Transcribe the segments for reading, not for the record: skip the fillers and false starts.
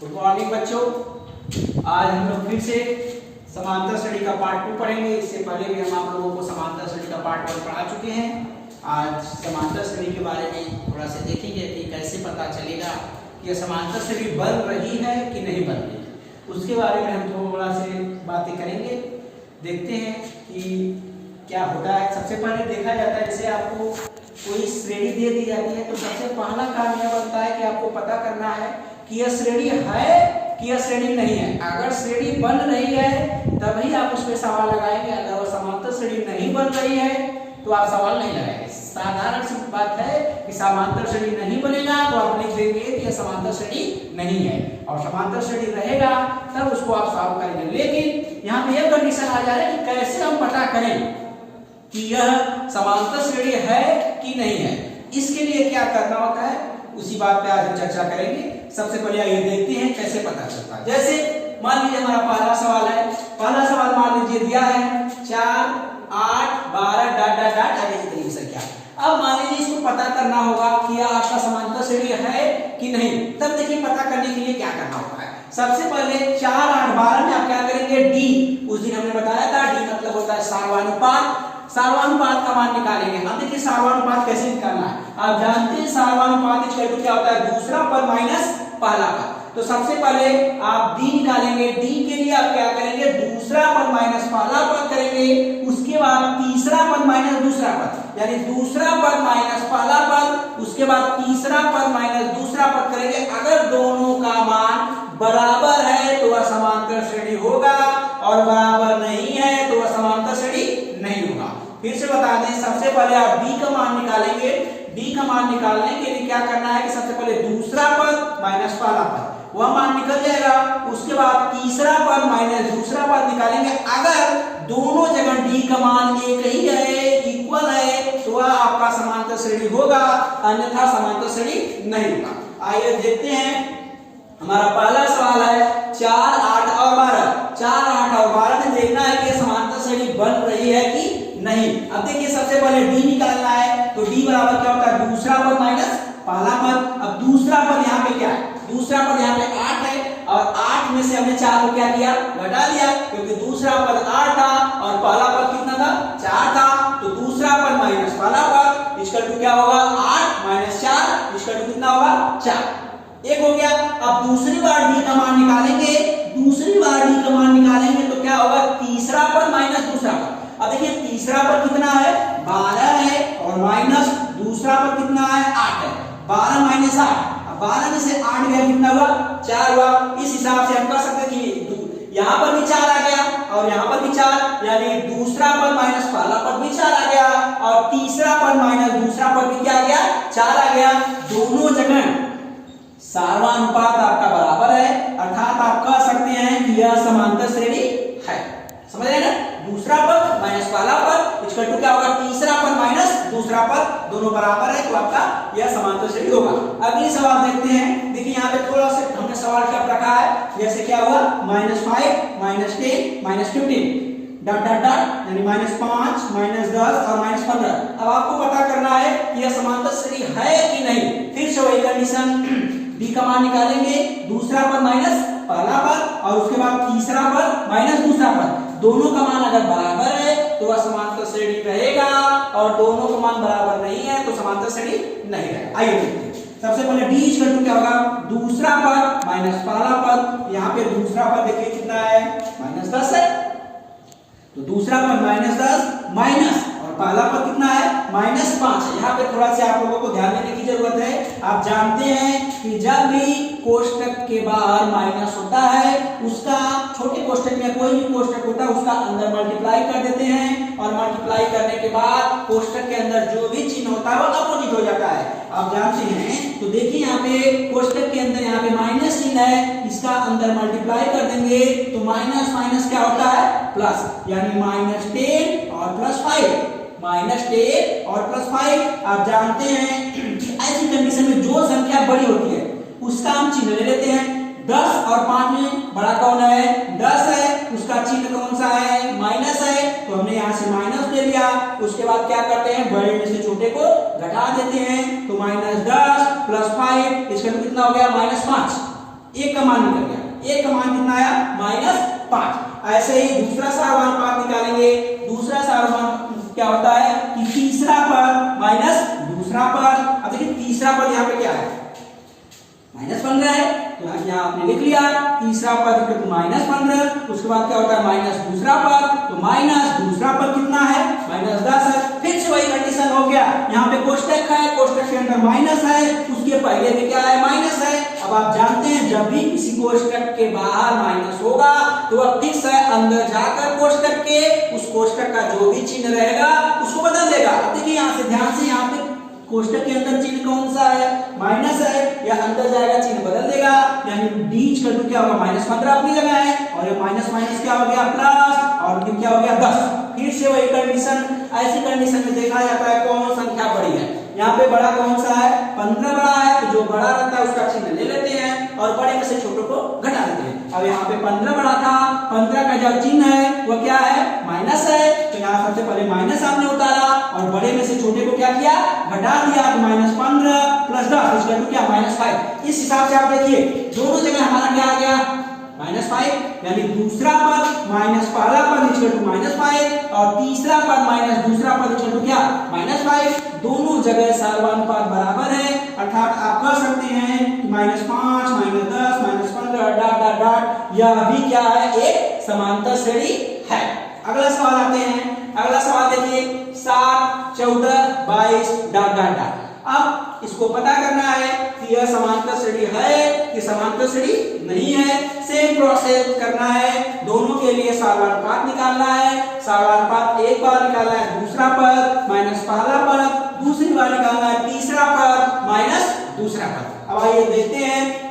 Good morning बच्चों। आज हम लोग फिर से समांतर श्रेणी का पार्ट 2 पढ़ेंगे। इससे पहले भी हम आप लोगों को समांतर श्रेणी का पार्ट 1 पढ़ा चुके हैं। आज समांतर श्रेणी के बारे में थोड़ा सा देखेंगे कि कैसे पता चलेगा कि समांतर श्रेणी बन रही है कि नहीं बन रही है। उसके बारे में हम थोड़ा से बातें करेंगे। देखते हैं कि क्या होता है। सबसे पहले देखा जाता है, जैसे आपको कोई श्रेणी दे दी जाती है तो सबसे पहला काम यह बनता है कि आपको पता करना है कि यह श्रेणी है कि यह श्रेणी नहीं है। अगर श्रेणी बन रही है तभी आप उस पर सवाल लगाएंगे। अगर वह समांतर श्रेणी नहीं बन रही है तो आप सवाल नहीं लगाएंगे। साधारण सी बात है कि समांतर श्रेणी नहीं बनेगा तो आप लिख देंगे कि यह समांतर श्रेणी नहीं है, और समांतर श्रेणी रहेगा तब उसको आप सॉल्व करेंगे। लेकिन यहाँ पे यह कंडीशन आ जा रहा है कि कैसे हम पता करें कि यह समांतर श्रेणी है कि नहीं है। इसके लिए क्या करना होता है, उसी बात पे आज हम चर्चा करेंगे। सबसे पहले आइए देखते हैं कैसे पता चलता है। जैसे मान लीजिए हमारा पहला सवाल है। पहला सवाल मान लीजिए दिया है 4, 8, 12 डॉट डॉट डॉट आगे की तरीके से क्या। अब मान लीजिए इसको पता करना होगा कि यह आपका समांतर श्रेणी है कि नहीं। तब देखिए पता करने के लिए क्या करना होता है। सबसे पहले 4, 8, 12 में आप क्या करेंगे, डी। उस दिन हमने बताया था डी मतलब होता है सार्वनुपात। सार्वनुपात का मान निकालेंगे। हम देखिए सार्वनुपात कैसे निकालना है। आप जानते हैं सार्वनुपात क्या होता है, दूसरा पद माइनस पहला पद। तो सबसे पहले आप डी निकालेंगे। डी के लिए आप क्या करेंगे, दूसरा पद माइनस पहला पद करेंगे। उसके बाद तीसरा पद माइनस दूसरा पद, यानी दूसरा पद माइनस पहला पद, उसके बाद तीसरा पद माइनस दूसरा पद करेंगे। अगर दोनों का मान बराबर है तो वह समांतर श्रेणी होगा, और बराबर नहीं है तो वह समांतर श्रेणी नहीं होगा। फिर से बता दें, सबसे पहले आप डी का मान निकालेंगे। डी का मान निकालने के लिए क्या करना है कि सबसे पहले दूसरा पद माइनस पहला पद वह मान निकल जाएगा। उसके बाद तीसरा पद माइनस दूसरा पद निकालेंगे। अगर दोनों जगह डी का मान एक ही है, इक्वल है, तो वह आपका समांतर श्रेणी होगा, अन्यथा समांतर श्रेणी नहीं होगा। आइए देखते हैं। हमारा पहला सवाल है 4, 8 और 12। 4, 8 और 12 में देखना है कि समांतर श्रेणी बन रही है कि नहीं। अब देखिए सबसे पहले डी निकालना है। तो डी बराबर क्या होता है, दूसरा पद माइनस पहला पद। अब दूसरा पद यहाँ पे क्या है, दूसरा पद यहाँ पे 8 है, और 8 में से हमने 4 को क्या किया, घटा दिया, क्योंकि दूसरा पद 8 था और पहला पद कितना था, 4 था। तो दूसरा पद माइनस पहला पद इसका टू क्या होगा, 8 माइनस 4 इसका टू कितना होगा, 4। एक हो गया। अब दूसरी बार डी का मान निकालेंगे। दूसरी बार डी का मान निकालेंगे तो क्या होगा, तीसरा पद माइनस दूसरा पद। अब देखिए तीसरा पद कितना है, 12 है, और माइनस दूसरा पद कितना है, 8 है। 12 माइनस 8, अब 12 में से 8 गया कितना हुआ, 4 हुआ। इस हिसाब से हम कह सकते हैं कि यहाँ पर भी 4 आ गया और यहाँ पर भी 4, यानी दूसरा पद माइनस पहला पद भी 4 आ गया, और तीसरा पद माइनस दूसरा पद भी क्या आ गया, 4 आ गया। दोनों जगह सार्वनुपात आपका बराबर है, अर्थात आप कह सकते हैं कि यह समांतर श्रेणी है। समझ रहे हैं ना, दूसरा पद माइनस पहला पद इसका टू क्या होगा, तीसरा पद माइनस दूसरा पद, दोनों बराबर है तो आपका यह समांतर श्रेणी होगा। अगली सवाल देखते हैं। देखिए यहाँ पे थोड़ा सा हमने सवाल क्या रखा है, जैसे क्या हुआ, -5, -10, -15 डॉट डॉट डॉट, यानी -5, -10 और -15। अब आपको पता करना है कि यह समांतर श्रेणी है कि नहीं। फिर से वही कंडीशन, डी का मान निकालेंगे। दूसरा पद माइनस पहला पद, और उसके बाद तीसरा पद माइनस दूसरा पद, दोनों का मान अगर बराबर है तो वह समांतर श्रेणी रहेगा, और दोनों का मान बराबर नहीं है तो समांतर श्रेणी नहीं रहेगा। आइए देखते हैं। सबसे पहले डी इक्वल टू क्या होगा, दूसरा पद माइनस पहला पद। यहाँ पे दूसरा पद देखिए कितना है, -10 है, तो दूसरा पद -10 माइनस, और पहला पद कितना है, -5 है। यहाँ पे थोड़ा सा आप लोगों को ध्यान देने की जरूरत है। आप जानते हैं कि जब भी कोष्टक के बाहर माइनस होता है, उसका छोटे कोष्टक में कोई भी कोष्टक होता है उसका अंदर मल्टीप्लाई कर देते हैं, और मल्टीप्लाई करने के बाद कोष्टक के अंदर जो भी चिन्ह होता है वो अपोजिट हो जाता है, आप जानते हैं। तो देखिए यहाँ पे कोष्टक के अंदर यहाँ पे माइनस चिन्ह है, इसका अंदर मल्टीप्लाई कर देंगे तो माइनस माइनस क्या होता है, प्लस, यानी -10 और +5, -10 और +5। आप जानते हैं ऐसी कंडीशन में जो संख्या बड़ी होती है उसका हम चिन्ह ले लेते हैं। 10 और 5 में बड़ा कौन है, 10 है, उसका चिन्ह कौन सा है, माइनस है, तो हमने यहाँ से माइनस ले लिया। उसके बाद क्या करते हैं, बड़े में से छोटे को घटा देते हैं, तो -10 + 5 इसका कितना हो गया, -5। एक का मान निकल गया, एक का मान कितना आया -5। ऐसे ही दूसरा सार्वधातुक निकालेंगे, दूसरा सार्वधातुक क्या होता है कि तीसरा पद माइनस दूसरा पद। अब देखिए तीसरा पद यहाँ पे क्या है -15 है, तो यहाँ आपने लिख लिया तीसरा पद -15। उसके बाद क्या होता है माइनस दूसरा पद, तो माइनस दूसरा पद कितना है -10 है। फिर से वही कंडीशन हो गया, यहाँ पे कोष्टक है, कोष्टक के अंदर माइनस है, उसके पहले भी क्या है माइनस है। अब आप जानते हैं जब भी किसी कोष्टक के बाहर माइनस होगा तो वह फिक्स है अंदर जाकर कोष्टक के उस कोष्टक का जो भी चिन्ह रहेगा उसको बदल देगा। अब देखिए यहाँ से ध्यान से, यहाँ पे कोष्टक के अंदर चिन्ह कौन सा है माइनस है, या अंदर जाएगा चिन्ह बदल देगा, यानी d इक्वल टू क्या होगा -15 अपनी जगह है, और ये माइनस माइनस क्या हो गया प्लस, और फिर क्या हो गया 10। फिर से वही कंडीशन, ऐसी कंडीशन में देखा जाता है कौन संख्या बड़ी है। यहाँ पे बड़ा कौन सा है 15 बड़ा है, तो जो बड़ा रहता है उसका चिन्ह ले लेते हैं और बड़े में से छोटे को घटा देते हैं। अब यहाँ पे 15 बड़ा था, 15 का जो चिन्ह है वो क्या है माइनस है, तो यहाँ सबसे पहले माइनस आपने उतारा और बड़े में से छोटे को क्या किया घटा दिया, तो -15 + 10 इसका क्या -5। इस हिसाब से आप देखिए दोनों जगह हमारा क्या आ गया -5, यानी दूसरा पद माइनस पहला पद इक्वल टू -5 और तीसरा पद माइनस दूसरा पद इक्वल टू क्या -5। दोनों जगह सार्वधातुक बराबर है, अर्थात आप कह सकते हैं -5 -10 -15 डॉट डॉट डॉट, यह भी क्या है एक समांतर श्रेणी है। अगला सवाल आते हैं, अगला सवाल देखिए 7 14 22 डॉट डॉट डॉट। अब इसको पता करना है कि यह समांतर श्रेणी है कि समांतर श्रेणी नहीं है। सेम प्रोसेस करना है, दोनों के लिए सार्वधातुक निकालना है। सार्वधातुक एक बार निकालना है दूसरा पद माइनस पहला पद, दूसरी बार निकालना है तीसरा पद माइनस दूसरा पद। अब आइए देखते हैं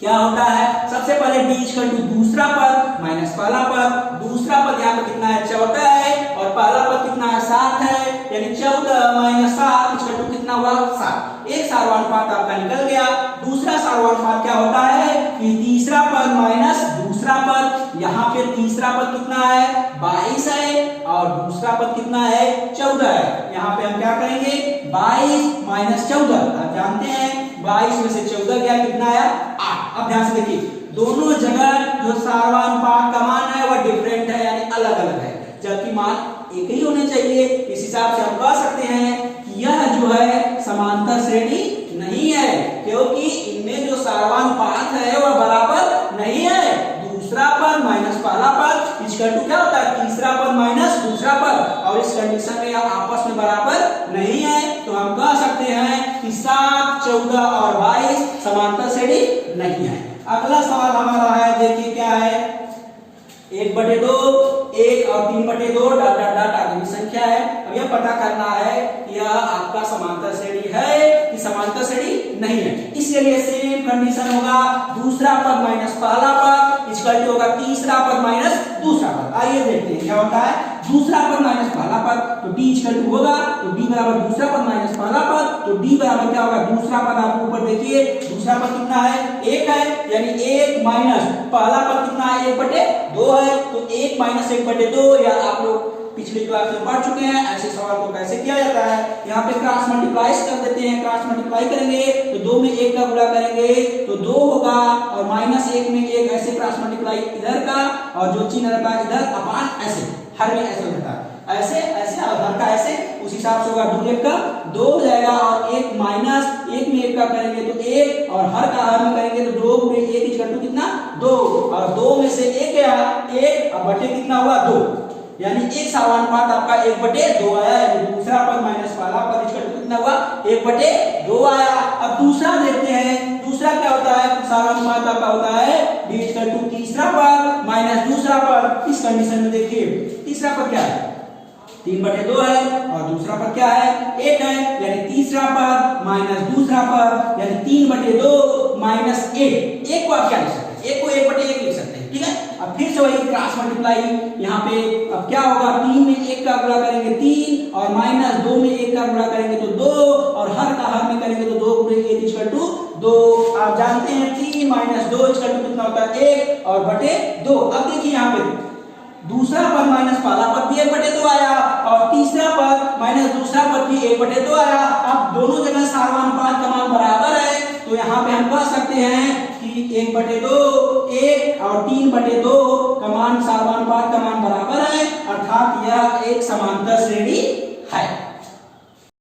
क्या होता है। सबसे पहले d इक्वल टू दूसरा पद माइनस पहला पद, दूसरा पद यहाँ पे कितना है 14 है और पहला पद कितना है 7 है, यानी 14 - 7 इक्वल टू कितना हुआ 7। एक सार्वधातुक आपका निकल गया। दूसरा सार्वधातुक क्या होता है कि तीसरा पद माइनस दूसरा पद, यहाँ पे तीसरा पद कितना है 22 है और दूसरा पद कितना है 14 है। यहाँ पे हम क्या करेंगे 22 - 14, आप जानते हैं 22 में से 14 गया कितना आया 8। अब ध्यान से देखिए दोनों जगह जो सार्वधातुक का मान है वह डिफरेंट है, यानी अलग अलग है, जबकि मान एक ही होने चाहिए। इस हिसाब से हम कह सकते हैं कि यह जो है समांतर श्रेणी नहीं है, क्योंकि इनमें जो सार्वधातुक है वह बराबर नहीं है। दूसरा पद माइनस पहला पद इक्वल टू क्या होता है तीसरा पद माइनस दूसरा पद, और इस कंडीशन में यह आपस में बराबर नहीं है, तो हम कह सकते हैं कि 7 14 और 22 समांतर श्रेणी नहीं है। अगला सवाल हमारा है, देखिए क्या है 1/2 1 और 3/2 डॉट डॉट डॉट आगे की संख्या है। अब यह पता करना है कि यह आपका समांतर श्रेणी है कि समांतर श्रेणी नहीं है। इसके लिए सेम कंडीशन होगा, दूसरा पद माइनस पहला पद इक्वल टू होगा तीसरा पद माइनस दूसरा पद। आइए देखते हैं क्या होता है। दूसरा पद माइनस पहला पद तो d इक्वल टू होगा, तो d बराबर दूसरा पद माइनस पहला पद, तो d बराबर क्या होगा दूसरा पद आप ऊपर देखिए दूसरा पद कितना है 1 है, यानी 1 माइनस पहला पद कितना है 1/2 है, तो 1 माइनस 1/2, या आप लोग पिछली क्लास में पढ़ चुके हैं ऐसे सवाल को कैसे किया जाता है। यहाँ पे क्रॉस मल्टीप्लाई कर देते हैं, क्रॉस मल्टीप्लाई करेंगे तो 2 में 1 का गुणा करेंगे तो 2 होगा, और -1 में 1 ऐसे क्रॉस मल्टीप्लाई इधर का, और जो चिन्ह रहता है इधर अपान ऐसे हर में ऐसे होता है, ऐसे ऐसे और हर का ऐसे, उस हिसाब से होगा 2 1 का 2 हो जाएगा, और 1 माइनस 1 में 1 का करेंगे तो 1, और हर का हर में करेंगे तो 2 में 1 इक्वल टू कितना 2, और 2 में से 1 गया 1 और बटे कितना हुआ 2, यानी एक सार्वधातुक आपका 1/2 आया, यानी दूसरा पद माइनस पहला पद इक्वल टू कितना हुआ 1/2 आया। अब दूसरा देखते हैं, दूसरा क्या होता है सार्वधातुक आपका होता है d इक्वल टू तीसरा पद माइनस दूसरा पद। इस कंडीशन में देखिए तीसरा पद क्या है 3/2 है और दूसरा पद क्या है 1 है, यानी तीसरा पद माइनस दूसरा पद, यानी 3/2 माइनस 1 को आप क्या लिख सकते हैं 1 को 1/1 लिख सकते हैं, ठीक है। अब फिर से वही क्रॉस मल्टीप्लाई यहाँ पे, अब क्या होगा 3 में 1 का गुणा करेंगे 3, और माइनस 2 में 1 का गुणा करेंगे तो 2, और हर का हर में करेंगे तो 2 गुणे 1 इक्वल टू 2। आप जानते हैं 3 माइनस 2 इक्वल टू कितना होता है 1 और बटे 2। अब देखिए यहाँ पे दूसरा पद माइनस पहला पद भी 1/2 आया, और तीसरा पद माइनस दूसरा पद भी 1/2 आया। अब दोनों जगह सार्वधातुक का मान बराबर है, तो यहाँ पे हम कह सकते हैं कि कि 1/2 1 और 3/2 का मान समानुपात का मान बराबर है, अर्थात यह एक समांतर श्रेणी है।